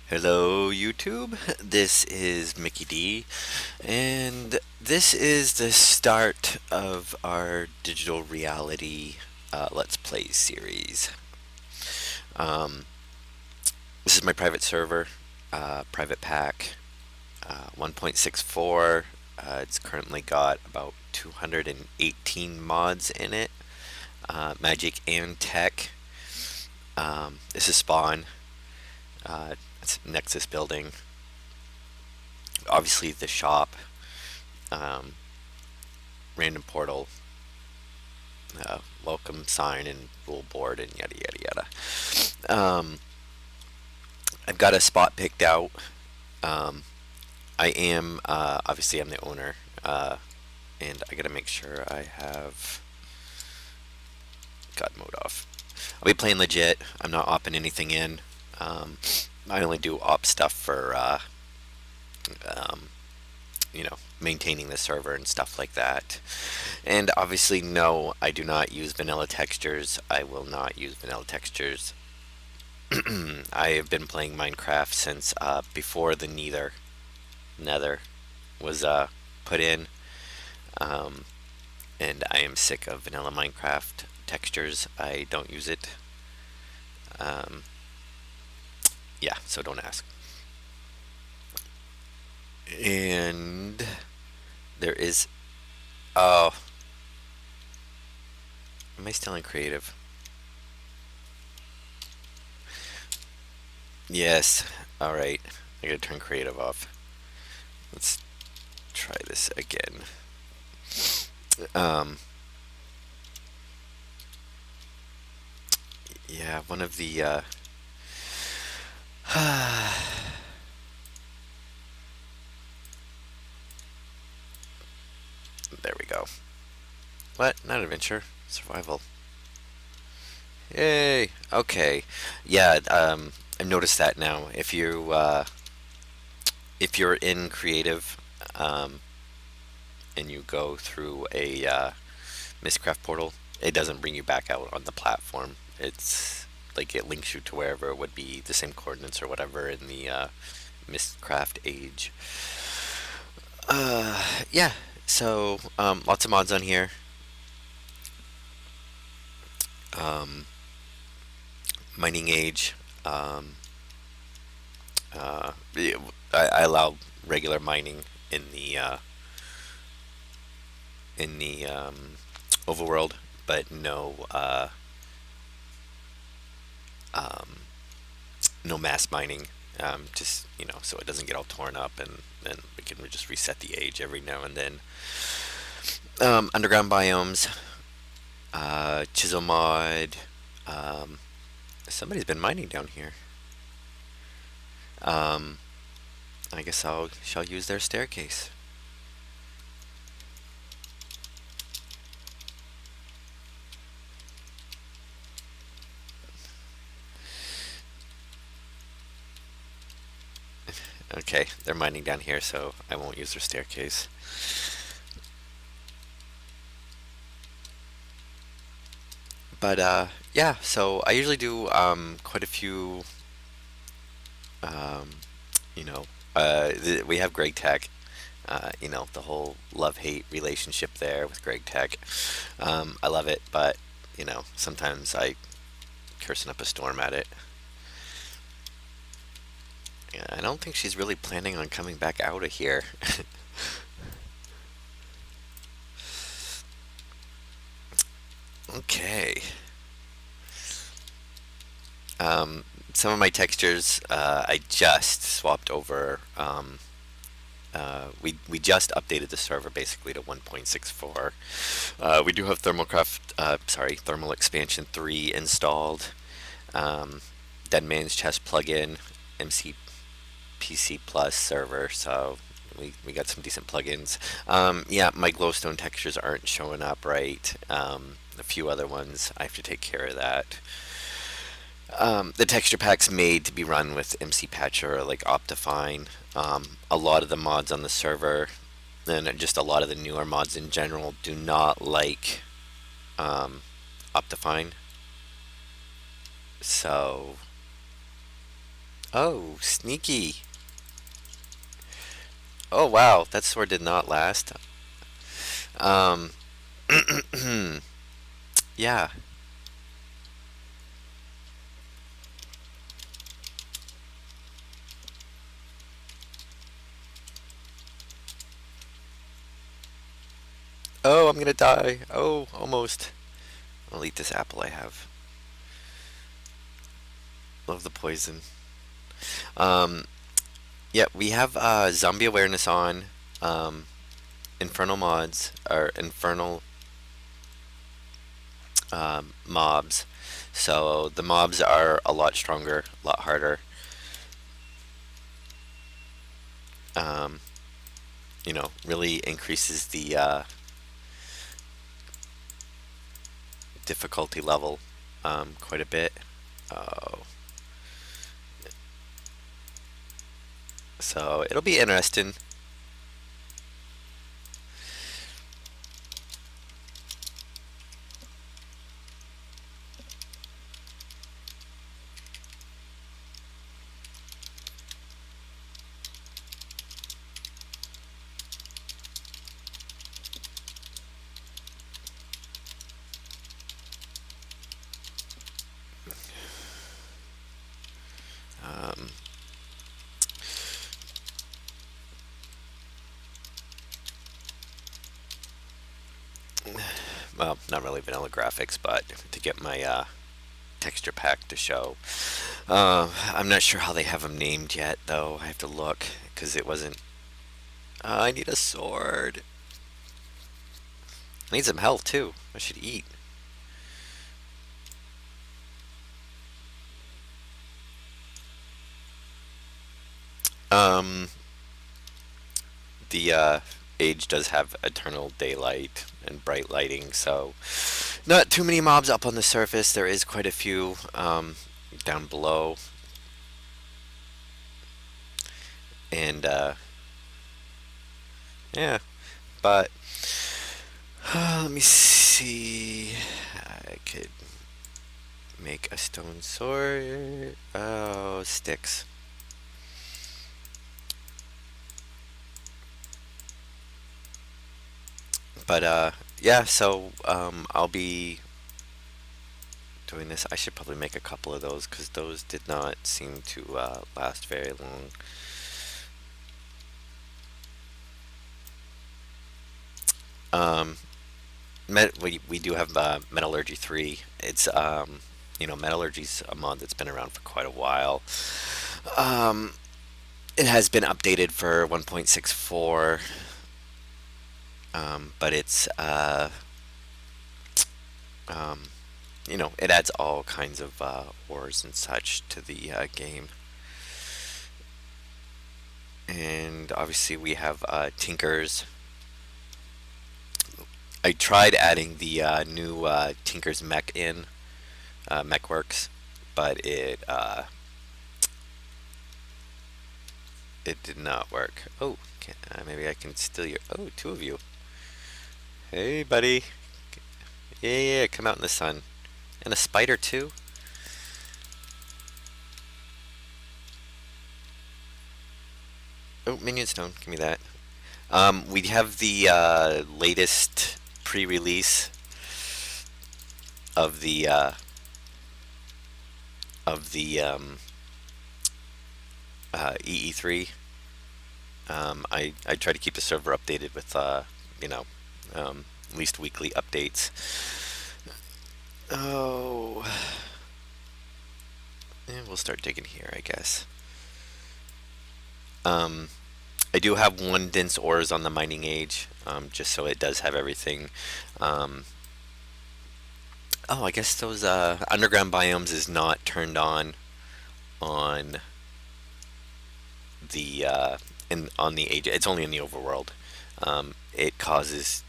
Hello, YouTube. This is Mickey D, and this is the start of our digital reality Let's Play series. Um, this is my private server, private pack 1.64. It's currently got about 218 mods in it, magic and tech. This is Spawn. It's Nexus building. Obviously, the shop. Um, Random portal, welcome sign and rule board and yada yada yada. I've got a spot picked out. Um, I am obviously I'm the owner, and I gotta make sure I have God mode off. I'll be playing legit. I'm not opping anything in. Um, I only do op stuff for um, maintaining the server and stuff like that. And obviously, no, I do not use vanilla textures. I will not use vanilla textures. I have been playing Minecraft since before the Nether was put in, um, and I am sick of vanilla Minecraft textures. I don't use it. Um, yeah, so don't ask. And there is. Oh, am I still in creative? Yes. All right. I gotta turn creative off. Let's try this again. Um, yeah, one of the there we go. What? Not adventure, survival. Yay. Okay. Yeah. I've noticed that now. If you're in creative, um, and you go through a Mistcraft portal, it doesn't bring you back out on the platform. It's like it links you to wherever it would be the same coordinates or whatever in the Mistcraft age. Yeah. So lots of mods on here. Um, Mining age. Um, I allow regular mining in the overworld, but um, no mass mining. Just so it doesn't get all torn up, and then we can just reset the age every now and then. Underground biomes, chisel mod. Um, Somebody's been mining down here. Um, I guess I shall use their staircase. Okay, they're mining down here, so I won't use their staircase. But yeah, so I usually do quite a few. Um, you know, we have Greg Tech. The whole love-hate relationship there with Greg Tech. I love it, but sometimes I cursing up a storm at it. Yeah, I don't think she's really planning on coming back out of here. Okay. Um, some of my textures I just swapped over. We just updated the server basically to 1.64. We do have Thermal Expansion 3 installed. Um, Dead Man's Chest plugin, MCPC Plus server, so we got some decent plugins. Yeah, my glowstone textures aren't showing up right. A few other ones, I have to take care of that. The texture pack's made to be run with MC Patcher or like Optifine. A lot of the mods on the server, and just a lot of the newer mods in general, do not like um, Optifine. So Oh, sneaky. Oh wow, that sword did not last. Um, yeah. Oh, I'm gonna die. Oh, almost. I'll eat this apple I have. Love the poison. Um, yeah, we have zombie awareness on. Um, infernal mods or infernal mobs. So the mobs are a lot stronger, a lot harder. Um, really increases the difficulty level quite a bit. Oh, so it'll be interesting. Um, well, not really vanilla graphics, but to get my texture pack to show. I'm not sure how they have them named yet, though. I have to look because it wasn't. I need a sword. I need some health too. I should eat. Um, the age does have eternal daylight and bright lighting, so not too many mobs up on the surface. There is quite a few down below, and yeah. But let me see. I could make a stone sword. Oh, sticks. But yeah. So I'll be doing this. I should probably make a couple of those because those did not seem to last very long. Um, we do have Metallurgy 3. It's Metallurgy's a mod that's been around for quite a while. Um, it has been updated for 1.64, but it's um, it adds all kinds of ores and such to the game. And obviously we have Tinkers. I tried adding the new Tinker's Mech in MechWorks, but it did not work. Oh, maybe I can steal your. Oh, two of you. Hey, buddy. Yeah, yeah, yeah, come out in the sun. And a spider too. Oh, minion stone. Give me that. We have the latest pre-release of the EE3. I try to keep the server updated with you know at least weekly updates. Oh, yeah, we'll start digging here, I guess. Um, I do have one dense ores on the mining age, just so it does have everything. Um, oh, I guess those underground biomes is not turned on the on the age. It's only in the overworld. It causes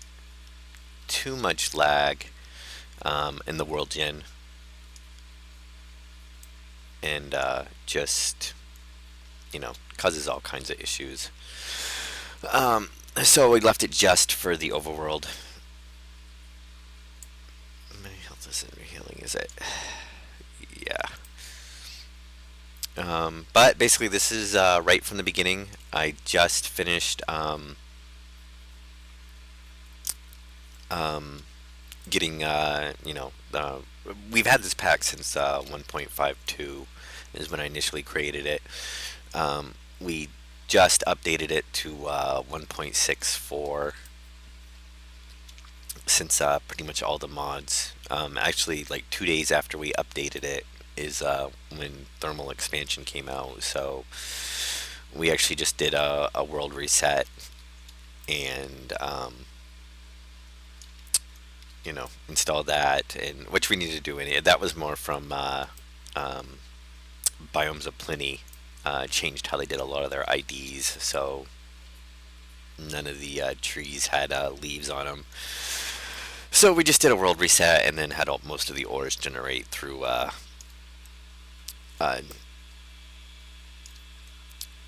too much lag in the world gen, and just causes all kinds of issues. Um, so we left it just for the overworld. How many health is it? Healing is it? Yeah. But basically, this is right from the beginning. I just finished um, getting, we've had this pack since 1.52 is when I initially created it. We just updated it to 1.64 since pretty much all the mods. Actually, like 2 days after we updated it is when thermal expansion came out. So we actually just did a world reset and install that, and which we need to do. Any that was more from um, Biomes of Pliny. Changed how they did a lot of their IDs, so none of the trees had leaves on them. So we just did a world reset and then had most of the ores generate uh,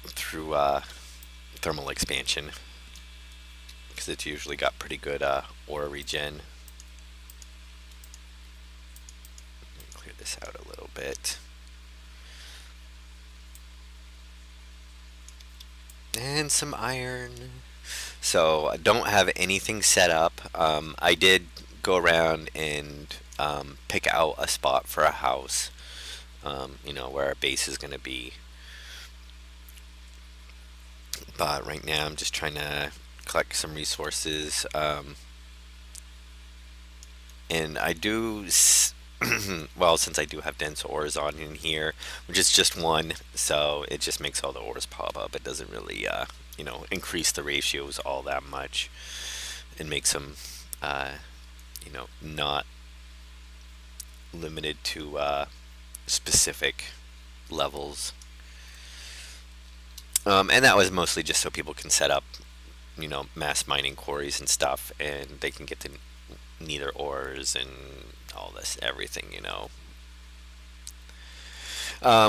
through thermal expansion because it's usually got pretty good ore regen. Clear this out a little bit. And some iron. So I don't have anything set up. I did go around and pick out a spot for a house, where our base is going to be. But right now I'm just trying to collect some resources. And I do, well, since I do have dense ores on in here, which is just one, so it just makes all the ores pop up. It doesn't really, increase the ratios all that much. It makes them, not limited to specific levels. And that was mostly just so people can set up, mass mining quarries and stuff, and they can get to neither ores and all this, everything.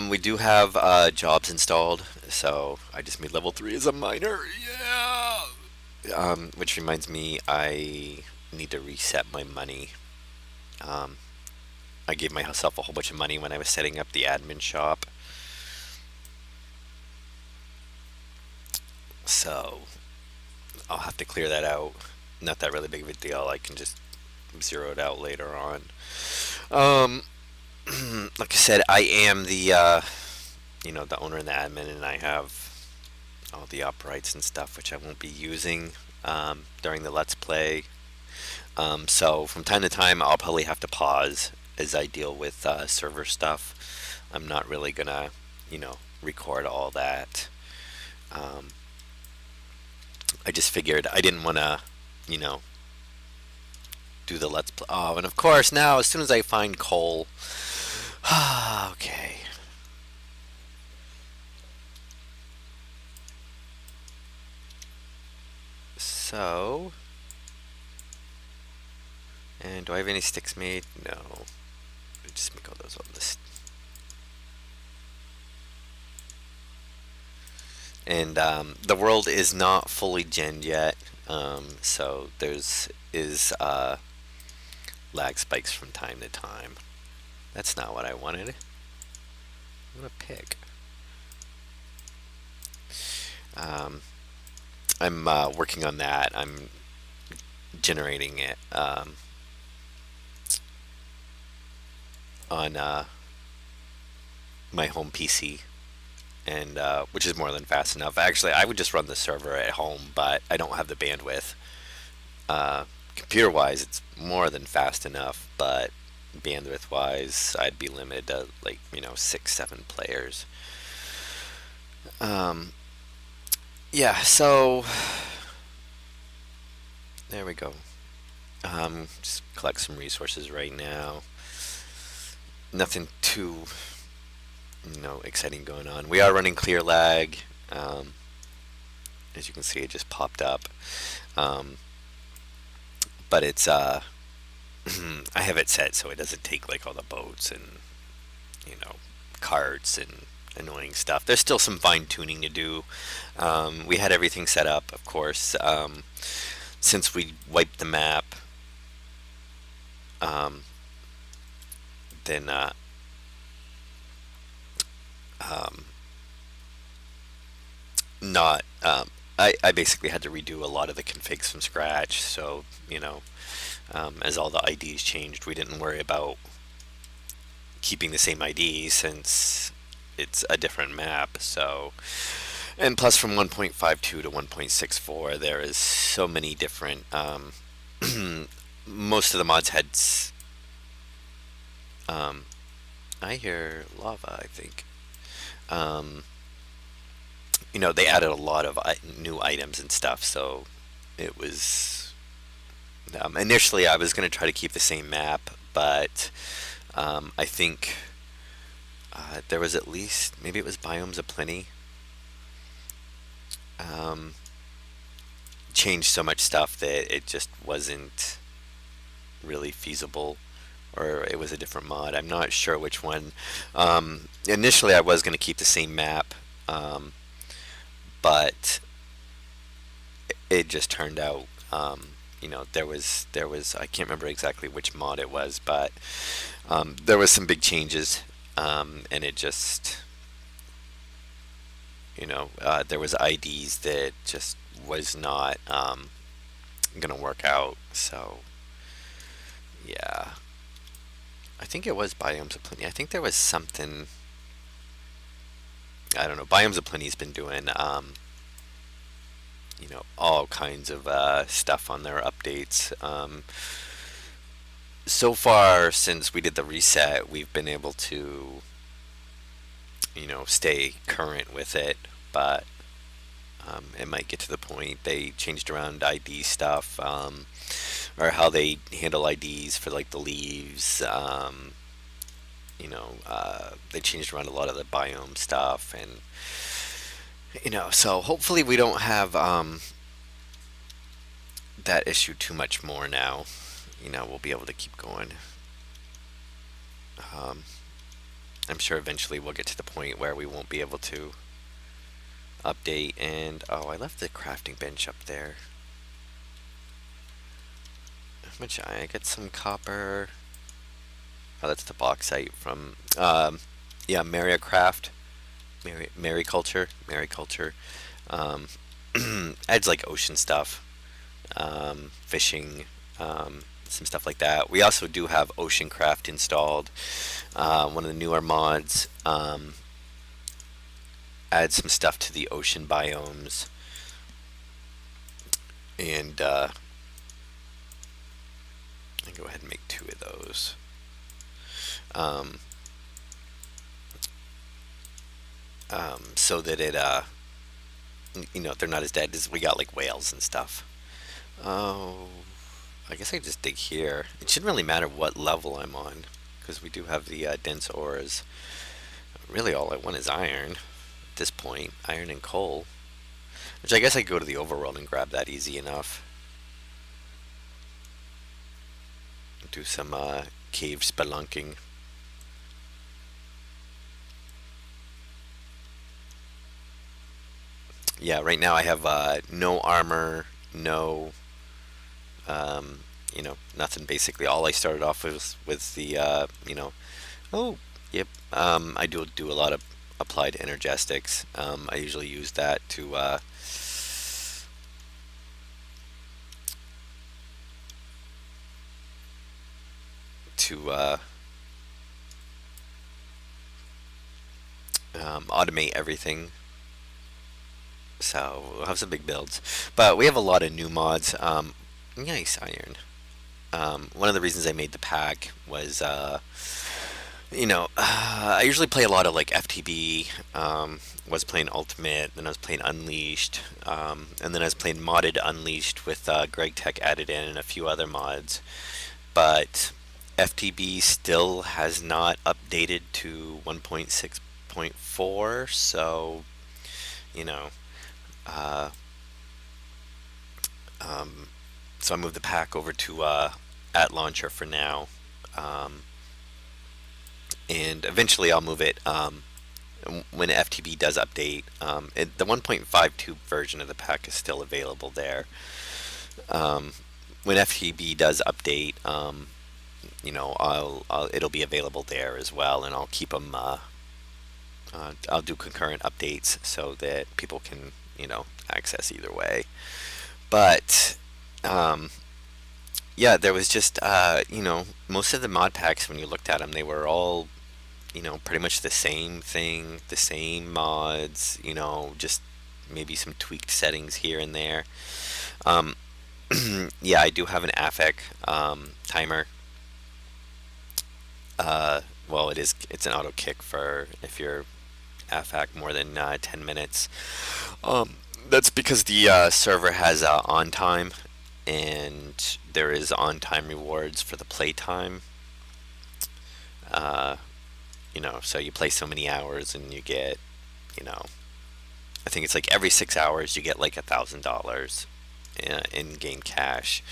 We do have jobs installed, so I just made level 3 as a miner. Yeah! Which reminds me, I need to reset my money. Um, I gave myself a whole bunch of money when I was setting up the admin shop. So I'll have to clear that out. Not that really big of a deal. I can just zero it out later on. Um, like I said, I am the owner and the admin, and I have all the uprights and stuff, which I won't be using during the Let's Play. So from time to time, I'll probably have to pause as I deal with server stuff. I'm not really gonna, record all that. Um, I just figured I didn't want to, you know, do the Let's Play. Oh, and of course now, as soon as I find coal, okay. So, and do I have any sticks made? No. Just make all those on this. And the world is not fully genned yet, so there's is lag spikes from time to time. That's not what I wanted. I want a pig. Um, I'm working on that. I'm generating it on my home PC, and which is more than fast enough. Actually, I would just run the server at home, but I don't have the bandwidth. Computer-wise, it's more than fast enough, but bandwidth-wise, I'd be limited to like 6, 7 players. Um, yeah, so there we go. Just collect some resources right now. Nothing too exciting going on. We are running clear lag. As you can see, it just popped up. But it's I have it set so it doesn't take like all the boats and carts and annoying stuff. There's still some fine tuning to do. We had everything set up, of course, since we wiped the map. Then um, not I basically had to redo a lot of the configs from scratch. So as all the IDs changed, we didn't worry about keeping the same ID since it's a different map. So, and plus from 1.52 to 1.64, there is so many different. Most of the mods had. Um, I hear lava. I think. Um, they added a lot of new items and stuff. So it was. Initially, I was going to try to keep the same map, but I think there was at least maybe it was Biomes of Plenty. Um, Changed so much stuff that it just wasn't really feasible, or it was a different mod. I'm not sure which one. Initially, I was going to keep the same map, but it just turned out. There was I can't remember exactly which mod it was, but there was some big changes, and it just there was IDs that just was not gonna work out. So yeah, I think it was Biomes of Plenty. I think there was something. I don't know. Biomes of Plenty's been doing all kinds of stuff on their updates. So far, since we did the reset, we've been able to stay current with it, but it might get to the point they changed around ID stuff, or how they handle IDs for like the leaves. They changed around a lot of the biome stuff, and so hopefully we don't have that issue too much more now. We'll be able to keep going. Um, I'm sure eventually we'll get to the point where we won't be able to update. And oh, I left the crafting bench up there. How much I get? Some copper. Oh, that's the bauxite from yeah, Mariacraft, Mariculture. Um, adds like ocean stuff, fishing, some stuff like that. We also do have Oceancraft installed. One of the newer mods adds some stuff to the ocean biomes, and I go ahead and make two of those. Um, so that they're not as dead as we got like whales and stuff. Oh, I guess I just dig here. It shouldn't really matter what level I'm on, because we do have the dense auras. Really, all I want is iron at this point. Iron and coal. Which I guess I could go to the overworld and grab that easy enough. Do some cave spelunking. Yeah, right now I have no armor, no, nothing basically. All I started off with the, oh, yep. I do a lot of applied energetics. I usually use that to automate everything. So we'll have some big builds, but we have a lot of new mods. Nice iron. One of the reasons I made the pack was, I usually play a lot of like FTB. Was playing Ultimate, then I was playing Unleashed, and then I was playing modded Unleashed with Greg Tech added in and a few other mods. But FTB still has not updated to 1.6.4, so you know. Uh, um, so I moved the pack over to at launcher for now, um, and eventually I'll move it when FTB does update. The 1.52 version of the pack is still available there. Um, when FTB does update, it'll be available there as well, and I'll keep them I'll do concurrent updates so that people can, access either way. But um, yeah, there was just, most of the mod packs when you looked at them, they were all, pretty much the same thing, the same mods, just maybe some tweaked settings here and there. Um, yeah, I do have an affect timer. Uh, well, it's an auto kick for if you're AFAC more than 10 minutes. Um, that's because the server has on time, and there is on time rewards for the playtime. Uh, so you play so many hours and you get, you know, I think it's like every 6 hours you get like $1,000 in game cash.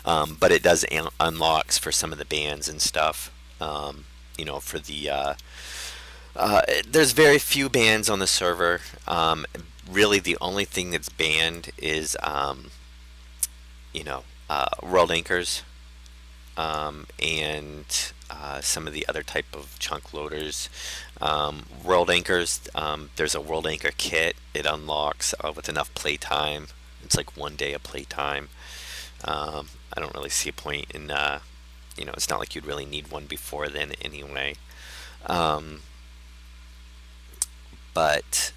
But it does unlocks for some of the bands and stuff. For the there's very few bans on the server. Really, the only thing that's banned is world anchors, and some of the other type of chunk loaders. World anchors, there's a world anchor kit. It unlocks with enough playtime. It's like 1 day of playtime. I don't really see a point in, it's not like you'd really need one before then anyway. Um, but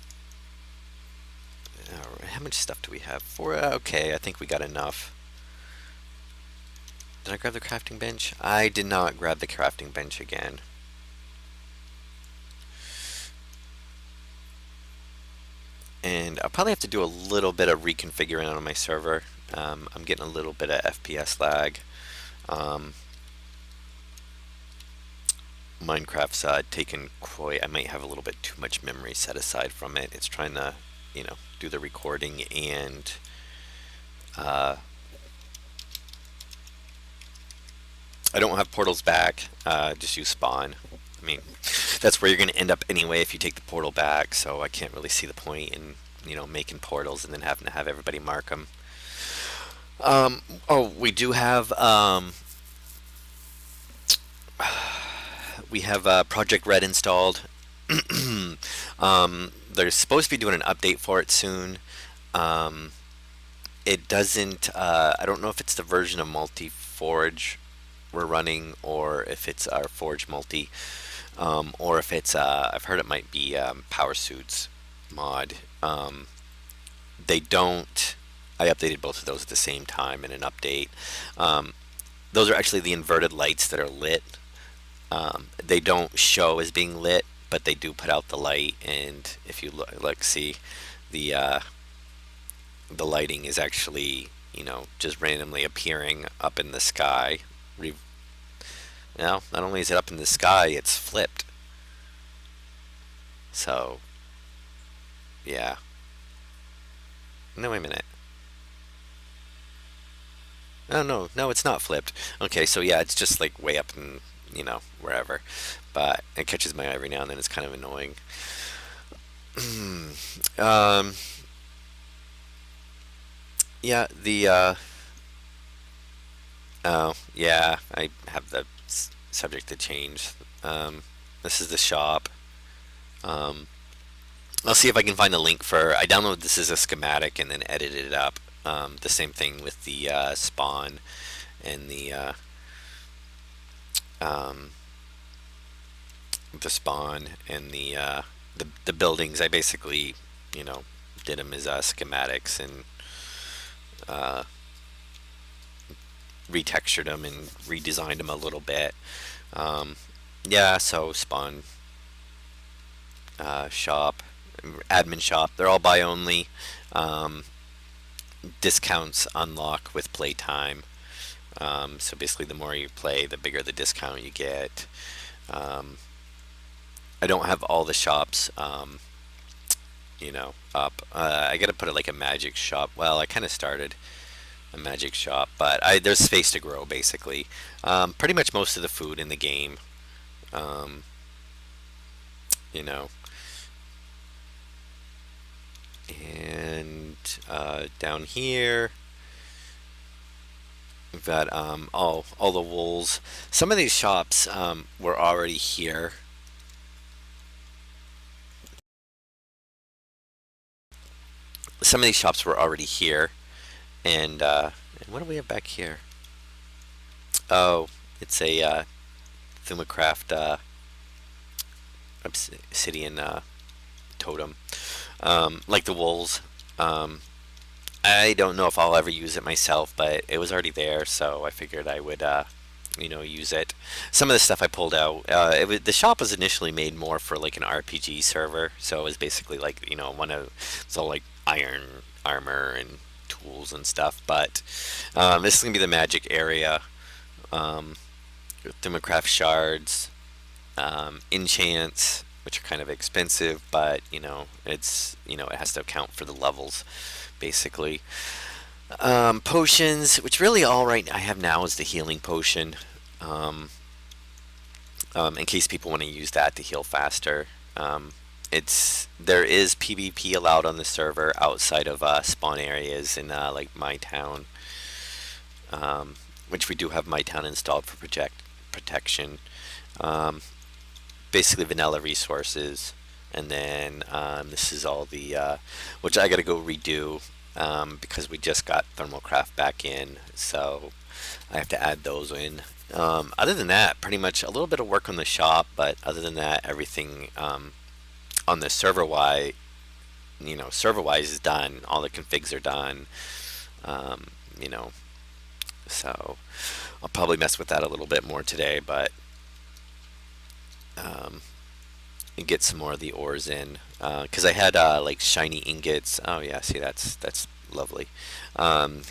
how much stuff do we have for? Okay, I think we got enough. Did I grab the crafting bench? I did not grab the crafting bench again. And I'll probably have to do a little bit of reconfiguring on my server. I'm getting a little bit of FPS lag. Um, Minecraft's taken quite. I might have a little bit too much memory set aside from it. It's trying to, do the recording and uh, I don't have portals back. Just use spawn. I mean, that's where you're going to end up anyway if you take the portal back. So I can't really see the point in making portals and then having to have everybody mark them. Oh, we do have Project Red installed. They're supposed to be doing an update for it soon. Um, it doesn't. I don't know if it's the version of Multi Forge we're running, or if it's our Forge Multi, or if it's. I've heard it might be Power Suits mod. They don't. I updated both of those at the same time in an update. Um, those are actually the inverted lights that are lit. They don't show as being lit, but they do put out the light. And if you look, see the the lighting is actually just randomly appearing up in the sky. Now, not only is it up in the sky, it's flipped. So yeah. No, wait a minute. Oh no, no, it's not flipped. Okay, so yeah, it's just like way up in wherever, but it catches my eye every now and then. It's kind of annoying. um, yeah, the oh yeah, I have the subject to change. This is the shop. Um, I'll see if I can find a link for. I downloaded this as a schematic and then edited it up. The same thing with the spawn and um, the spawn and the buildings. I basically, you know, did them as schematics and uh, retextured them and redesigned them a little bit. Um, yeah, so spawn, shop, admin shop. They're all buy only. Um, Discounts unlock with playtime. So basically, the more you play, the bigger the discount you get. Um, I don't have all the shops, up. I gotta put it like a magic shop. Well, I kind of started a magic shop, but there's space to grow basically. Pretty much most of the food in the game. Um, you know, and down here we've got all the wools. Some of these shops were already here. some of these shops were already here, and what do we have back here? Oh, it's a Thermocraft obsidian totem, like the wolves. Um, I don't know if I'll ever use it myself, but it was already there, so I figured I would, use it. Some of the stuff I pulled out, the shop was initially made more for like an RPG server, so it was basically like, it's all like iron armor and tools and stuff. But this is gonna be the magic area. Um, Thermocraft shards, enchants, which are kind of expensive, but it has to account for the levels, basically. Potions, which really all right I have now is the healing potion. Um, in case people want to use that to heal faster. There is PvP allowed on the server outside of spawn areas in like my town, um, which we do have my town installed for project protection. Um, Basically vanilla resources, and then this is all the which I got to go redo because we just got Thermalcraft back in, so I have to add those in. Other than that, pretty much a little bit of work on the shop, but other than that, everything on the server wise is done. All the configs are done. Um, you know, so I'll probably mess with that a little bit more today, but um, and get some more of the ores in because I had like shiny ingots. Oh yeah, see that's lovely.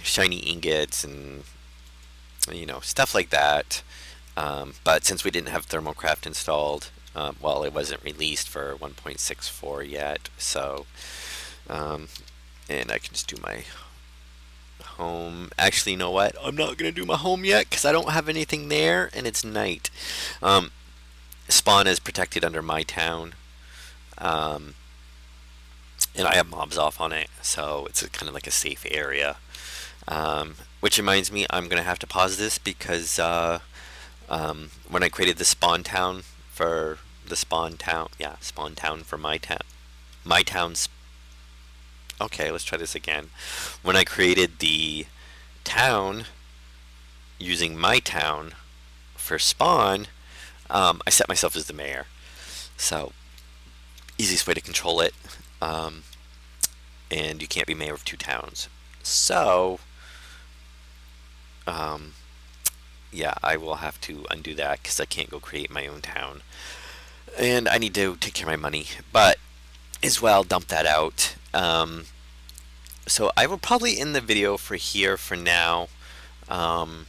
Shiny ingots and stuff like that. But since we didn't have Thermalcraft installed, well, it wasn't released for 1.64 yet, so um, and I can just do my home. Actually, you know what? I'm not gonna do my home yet because I don't have anything there, and it's night. Um, Spawn is protected under my town, um, and I have mobs off on it, so it's kind of like a safe area. Which reminds me, I'm gonna have to pause this because when I created the spawn town for my town's. Okay, let's try this again. When I created the town using my town for spawn, I set myself as the mayor. So easiest way to control it, um, and you can't be mayor of two towns. So um, yeah, I will have to undo that because I can't go create my own town, and I need to take care of my money. But as well, dump that out. So I will probably end the video for here for now, um,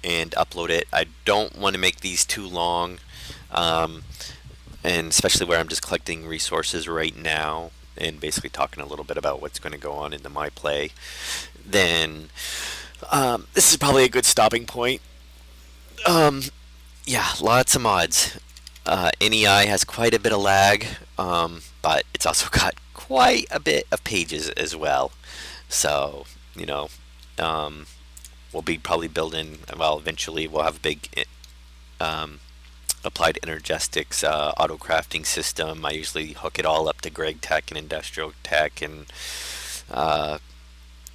and upload it. I don't want to make these too long, um, and especially where I'm just collecting resources right now and basically talking a little bit about what's going to go on in the my play. Then this is probably a good stopping point. Um, yeah, lots of mods. NEI has quite a bit of lag, but it's also got quite a bit of pages as well. So, um, we'll be probably building, well, eventually we'll have a big um, applied energetics auto crafting system. I usually hook it all up to Greg Tech and Industrial Tech and uh,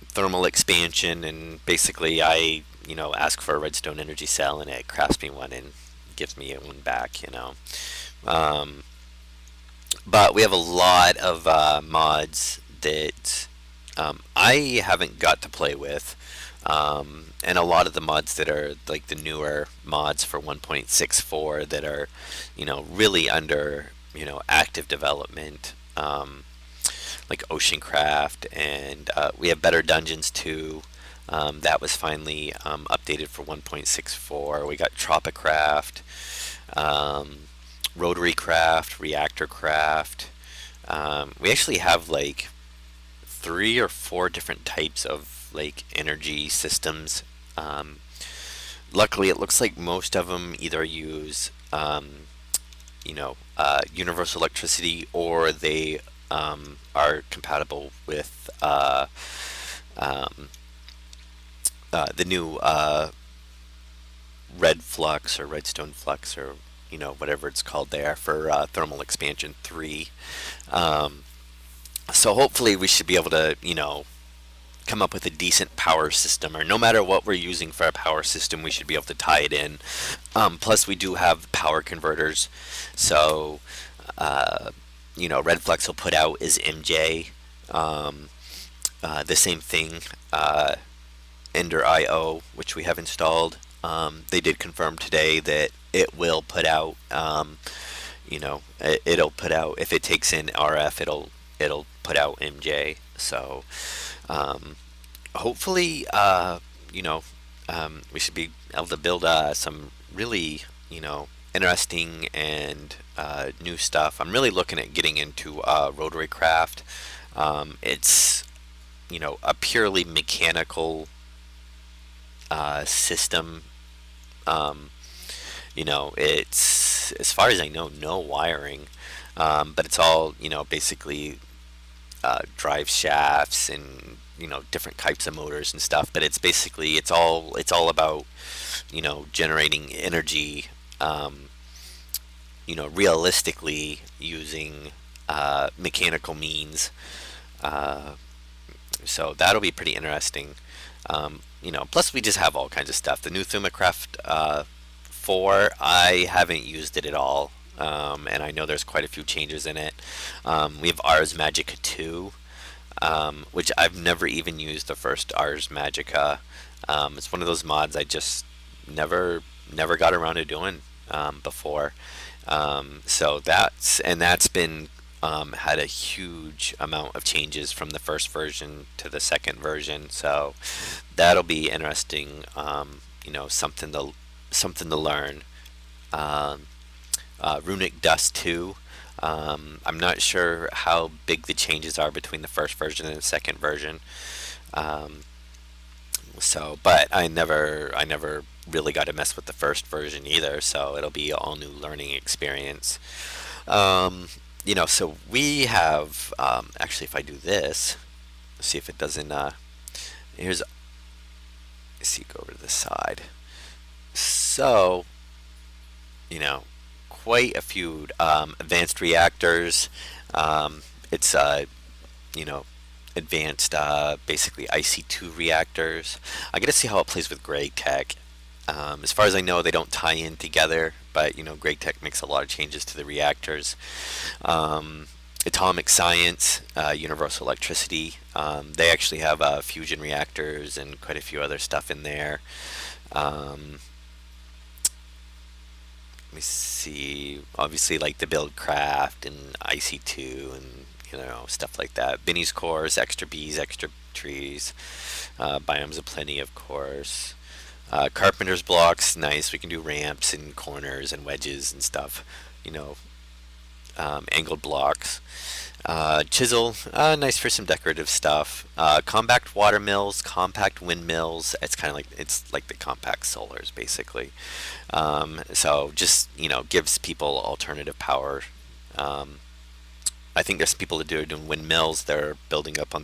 thermal expansion, and basically I ask for a redstone energy cell and it crafts me one and gives me one back. um, but we have a lot of mods that I haven't got to play with, and a lot of the mods that are like the newer mods for 1.64 that are really under active development, like Oceancraft, and we have Better Dungeons 2. That was finally updated for 1.64. We got Tropicraft, um, Rotary Craft, Reactor Craft. We actually have like 3 or 4 different types of like energy systems. Um, Luckily, it looks like most of them either use universal electricity, or they are compatible with um, the new red flux or redstone flux, or whatever it's called there for thermal expansion 3. Um, So hopefully we should be able to, come up with a decent power system, or no matter what we're using for a power system, we should be able to tie it in. Plus, we do have power converters, so uh, Red Flex will put out is MJ. Um, the same thing, Ender IO, which we have installed. They did confirm today that it will put out. It'll put out if it takes in RF, it'll put out MJ. So um, hopefully, we should be able to build some really, interesting and new stuff. I'm really looking at getting into rotary craft. It's, a purely mechanical system. Um, it's, as far as I know, no wiring, but it's all, basically drive shafts and different types of motors and stuff. But it's basically it's all about generating energy, um, realistically using mechanical means. Uh, so that'll be pretty interesting. Plus we just have all kinds of stuff. The new Thermocraft 4, I haven't used it at all. And I know there's quite a few changes in it. We have Ars Magica 2, which I've never even used the first Ars Magica. It's one of those mods I just never got around to doing before. So that's been had a huge amount of changes from the first version to the second version. So that'll be interesting. Something to learn. Um, Runic Dust 2. I'm not sure how big the changes are between the first version and the second version. Um, but I never really got to mess with the first version either. So it'll be all new learning experience. So we have actually, if I do this, see if it doesn't. Here's see, go over to the side. So you know, quite a few advanced reactors. It's you know, advanced basically IC2 reactors. I got to see how it plays with GregTech. As far as I know, they don't tie in together, but GregTech makes a lot of changes to the reactors. Um, Atomic Science, Universal Electricity. They actually have fusion reactors and quite a few other stuff in there. Um, Let me see. Obviously, like the Buildcraft and IC2 and stuff like that. Binny's cores, extra bees, extra trees, biomes of plenty, of course. Carpenter's blocks, nice. We can do ramps and corners and wedges and stuff. You know, Angled blocks. Chisel, nice for some decorative stuff. Compact water mills, compact windmills. It's like the compact solars basically. So just gives people alternative power. Um, I think there's people that are doing windmills. They're building up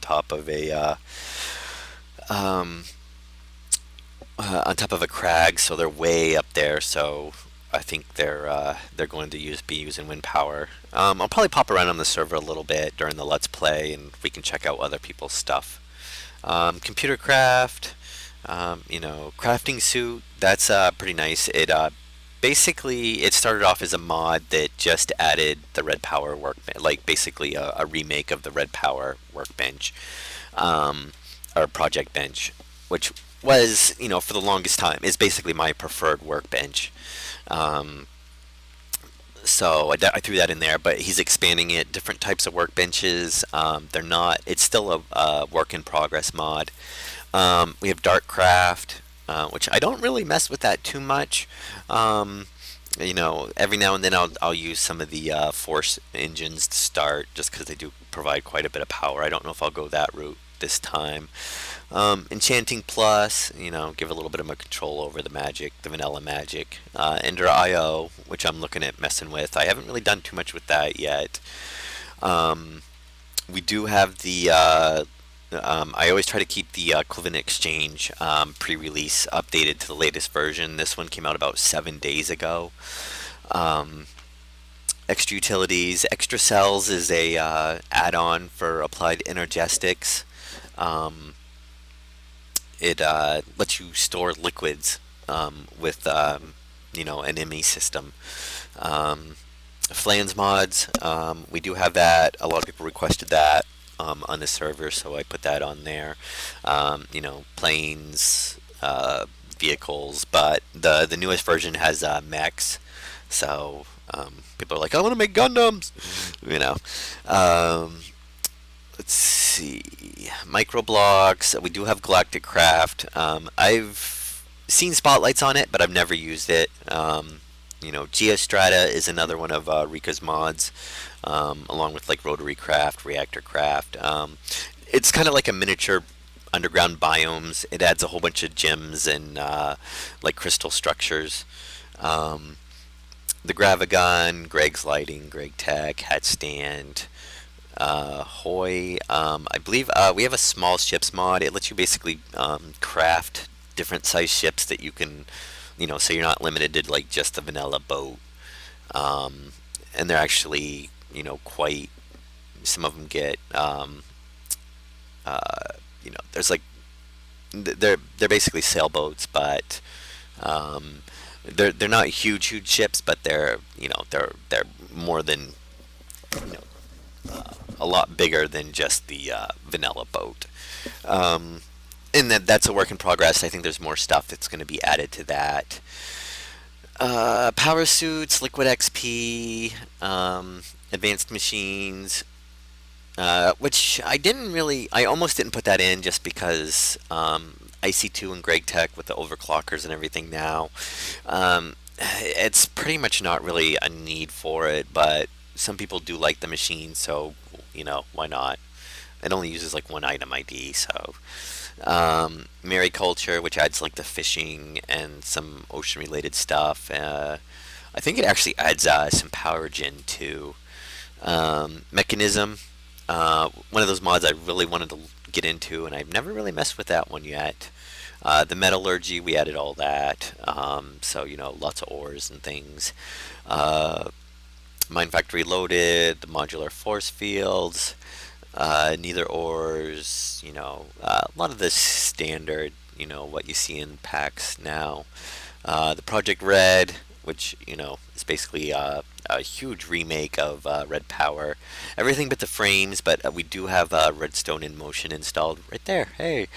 um, on top of a crag, so they're way up there. So I think they're going to be using wind power. I'll probably pop around on the server a little bit during the Let's Play, and we can check out other people's stuff. Computer craft, crafting suit. That's pretty nice. Basically it started off as a mod that just added the Red Power workbench, like basically a remake of the Red Power workbench, um, or project bench, which was for the longest time is basically my preferred workbench. Um, so I threw that in there, but he's expanding it. Different types of workbenches. They're not. It's still a work in progress mod. We have Darkcraft, which I don't really mess with that too much. Um, every now and then I'll use some of the Force engines to start, just because they do provide quite a bit of power. I don't know if I'll go that route this time. Enchanting Plus, give a little bit of a control over the magic, the vanilla magic. Ender IO, which I'm looking at messing with. I haven't really done too much with that yet. Um, we do have I always try to keep the Clivin Exchange pre-release updated to the latest version. This one came out about 7 days ago. Um, extra utilities. Extra cells is a add-on for applied energetics. Um, it lets you store liquids with an ME system. Um, Flans mods, we do have that. A lot of people requested that on the server, so I put that on there. Planes, vehicles, but the newest version has mechs, so people are like, I want to make Gundams, you know. Um, let's see, microblocks. We do have Galactic Craft. I've seen spotlights on it, but I've never used it. Geostrata is another one of Rika's mods, along with like Rotary Craft, Reactor Craft. It's kind of like a miniature underground biomes. It adds a whole bunch of gems and like crystal structures. Um, the Gravigon, Greg's Lighting, Greg Tech, Hat Stand, Hoy. I believe we have a small ships mod. It lets you basically craft different size ships that you can, so you're not limited to like just the vanilla boat. Um, and they're actually, quite. Some of them get, there's like they're basically sailboats, but they're not huge ships, but they're more than you know a lot bigger than just the vanilla boat. Um, and that's a work in progress. I think there's more stuff that's going to be added to that. Power suits, Liquid XP, advanced machines, which I almost didn't put that in just because IC2 and Greg Tech with the overclockers and everything now. It's pretty much not really a need for it, but some people do like the machine, so why not? It only uses like one item ID, so Mariculture, which adds like the fishing and some ocean related stuff. I think it actually adds some power gen too. Mechanism, one of those mods I really wanted to get into, and I've never really messed with that one yet. The metallurgy, we added all that. So lots of ores and things. Mine Factory Loaded, the modular force fields, neither ores, a lot of the standard, what you see in packs now. The Project Red, which, is basically a huge remake of Red Power. Everything but the frames, but we do have Redstone in Motion installed right there. Hey!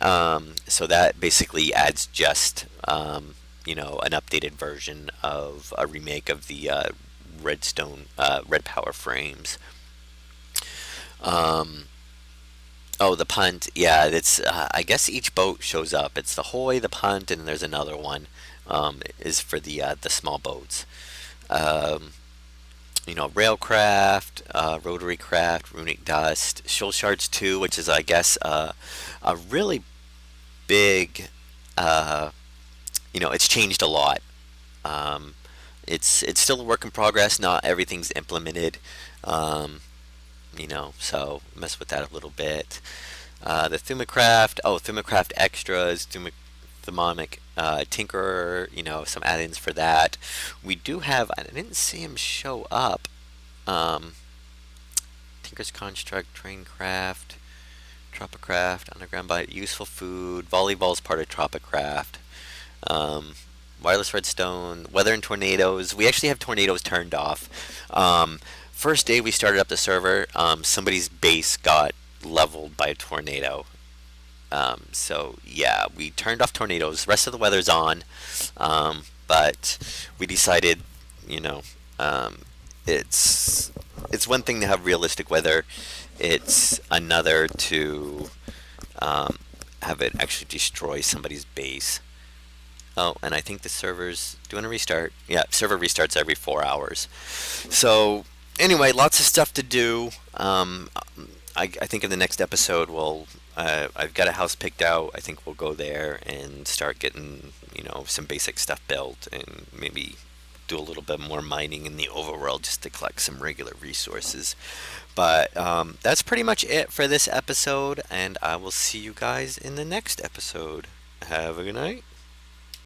So that basically adds just, an updated version of a remake of the Red Power frames. Um, oh, the punt. Yeah, it's. I guess each boat shows up. It's the Hoy, the punt, and there's another one. Is for the small boats. Um, Railcraft, Rotary Craft, Runic Dust, Shoal Shards 2, which is, I guess, a really big. Uh, it's changed a lot. Um, it's still a work in progress. Not everything's implemented. Um, so mess with that a little bit. The Thumacraft extras, Thermonic Tinkerer, some add-ins for that. We do have, I didn't see him show up. Um, Tinker's Construct, Traincraft, Tropicraft, Underground Bite, Useful Food, Volleyball's part of Tropicraft. Um, Wireless Redstone, Weather and Tornadoes. We actually have tornadoes turned off. First day we started up the server, somebody's base got leveled by a tornado. So yeah, we turned off tornadoes. The rest of the weather's on, but we decided, you know, um, it's one thing to have realistic weather. It's another to have it actually destroy somebody's base. Oh, and I think the server's doing a restart. Yeah, server restarts every 4 hours. So anyway, lots of stuff to do. I think in the next episode I've got a house picked out. I think we'll go there and start getting some basic stuff built and maybe do a little bit more mining in the overworld just to collect some regular resources. But that's pretty much it for this episode, and I will see you guys in the next episode. Have a good night.